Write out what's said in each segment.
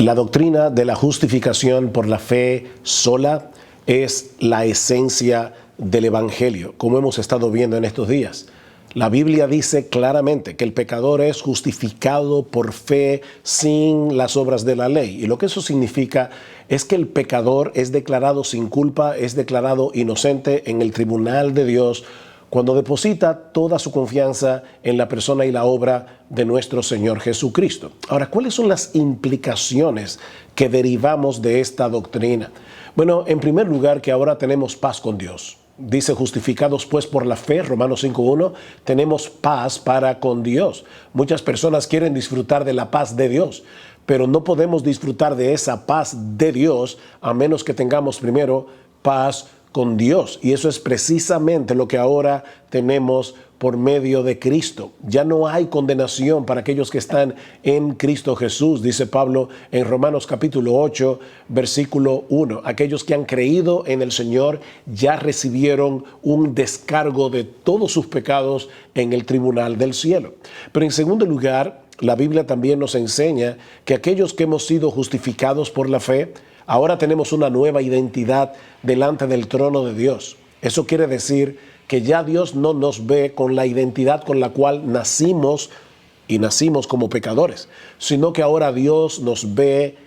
La doctrina de la justificación por la fe sola es la esencia del Evangelio, como hemos estado viendo en estos días. La Biblia dice claramente que el pecador es justificado por fe sin las obras de la ley. Y lo que eso significa es que el pecador es declarado sin culpa, es declarado inocente en el tribunal de Dios cuando deposita toda su confianza en la persona y la obra de nuestro Señor Jesucristo. Ahora, ¿cuáles son las implicaciones que derivamos de esta doctrina? Bueno, en primer lugar, que ahora tenemos paz con Dios. Dice, justificados pues por la fe, Romanos 5:1, tenemos paz para con Dios. Muchas personas quieren disfrutar de la paz de Dios, pero no podemos disfrutar de esa paz de Dios a menos que tengamos primero paz con Dios. Y eso es precisamente lo que ahora tenemos por medio de Cristo. Ya no hay condenación para aquellos que están en Cristo Jesús, dice Pablo en Romanos capítulo 8, versículo 1. Aquellos que han creído en el Señor ya recibieron un descargo de todos sus pecados en el tribunal del cielo. Pero en segundo lugar, la Biblia también nos enseña que aquellos que hemos sido justificados por la fe, ahora tenemos una nueva identidad delante del trono de Dios. Eso quiere decir que ya Dios no nos ve con la identidad con la cual nacimos como pecadores, sino que ahora Dios nos ve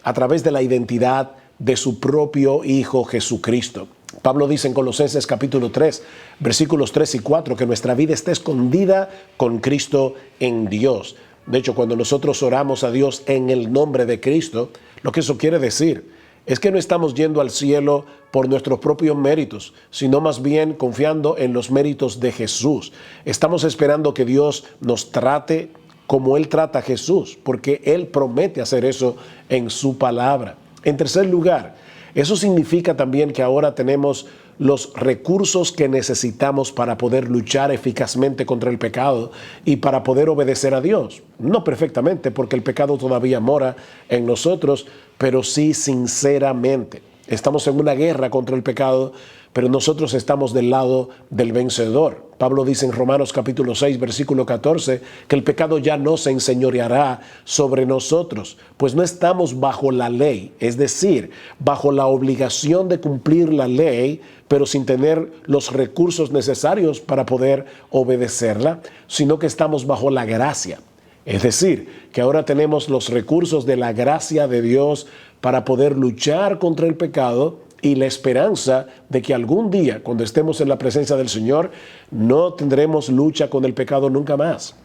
a través de la identidad de su propio Hijo Jesucristo. Pablo dice en Colosenses capítulo 3, versículos 3 y 4, que nuestra vida está escondida con Cristo en Dios. De hecho, cuando nosotros oramos a Dios en el nombre de Cristo, lo que eso quiere decir es que no estamos yendo al cielo por nuestros propios méritos, sino más bien confiando en los méritos de Jesús. Estamos esperando que Dios nos trate como Él trata a Jesús, porque Él promete hacer eso en su palabra. En tercer lugar, eso significa también que ahora tenemos los recursos que necesitamos para poder luchar eficazmente contra el pecado y para poder obedecer a Dios. No perfectamente, porque el pecado todavía mora en nosotros, pero sí sinceramente. Estamos en una guerra contra el pecado, pero nosotros estamos del lado del vencedor. Pablo dice en Romanos capítulo 6, versículo 14, que el pecado ya no se enseñoreará sobre nosotros, pues no estamos bajo la ley, es decir, bajo la obligación de cumplir la ley, pero sin tener los recursos necesarios para poder obedecerla, sino que estamos bajo la gracia. Es decir, que ahora tenemos los recursos de la gracia de Dios para poder luchar contra el pecado y la esperanza de que algún día, cuando estemos en la presencia del Señor, no tendremos lucha con el pecado nunca más.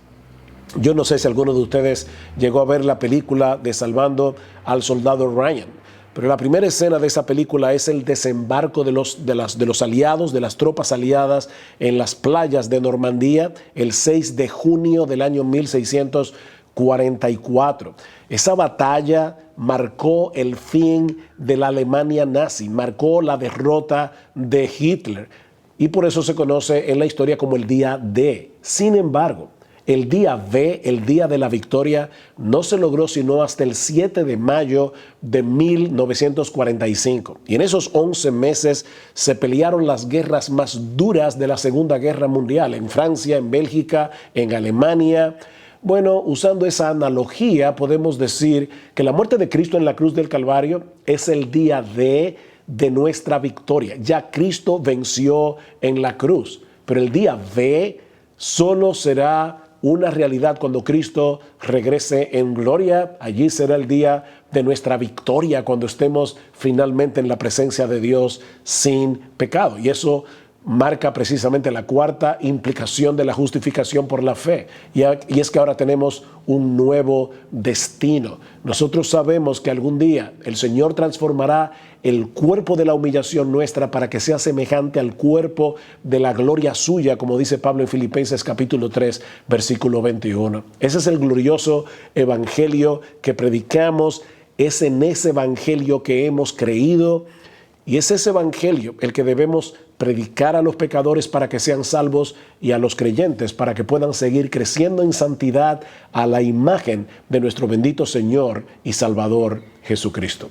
Yo no sé si alguno de ustedes llegó a ver la película de Salvando al Soldado Ryan, pero la primera escena de esa película es el desembarco de los aliados, de las tropas aliadas en las playas de Normandía, el 6 de junio del año 1644. Esa batalla marcó el fin de la Alemania nazi, marcó la derrota de Hitler y por eso se conoce en la historia como el día D. Sin embargo, el día B, el día de la victoria, no se logró sino hasta el 7 de mayo de 1945. Y en esos 11 meses se pelearon las guerras más duras de la Segunda Guerra Mundial, en Francia, en Bélgica, en Alemania. Bueno, usando esa analogía, podemos decir que la muerte de Cristo en la cruz del Calvario es el día D de nuestra victoria. Ya Cristo venció en la cruz, pero el día B solo será una realidad cuando Cristo regrese en gloria. Allí será el día de nuestra victoria, cuando estemos finalmente en la presencia de Dios sin pecado. Y eso marca precisamente la cuarta implicación de la justificación por la fe. Y es que ahora tenemos un nuevo destino. Nosotros sabemos que algún día el Señor transformará el cuerpo de la humillación nuestra para que sea semejante al cuerpo de la gloria suya, como dice Pablo en Filipenses capítulo 3, versículo 21. Ese es el glorioso evangelio que predicamos, es en ese evangelio que hemos creído y es ese evangelio el que debemos predicar a los pecadores para que sean salvos y a los creyentes para que puedan seguir creciendo en santidad a la imagen de nuestro bendito Señor y Salvador Jesucristo.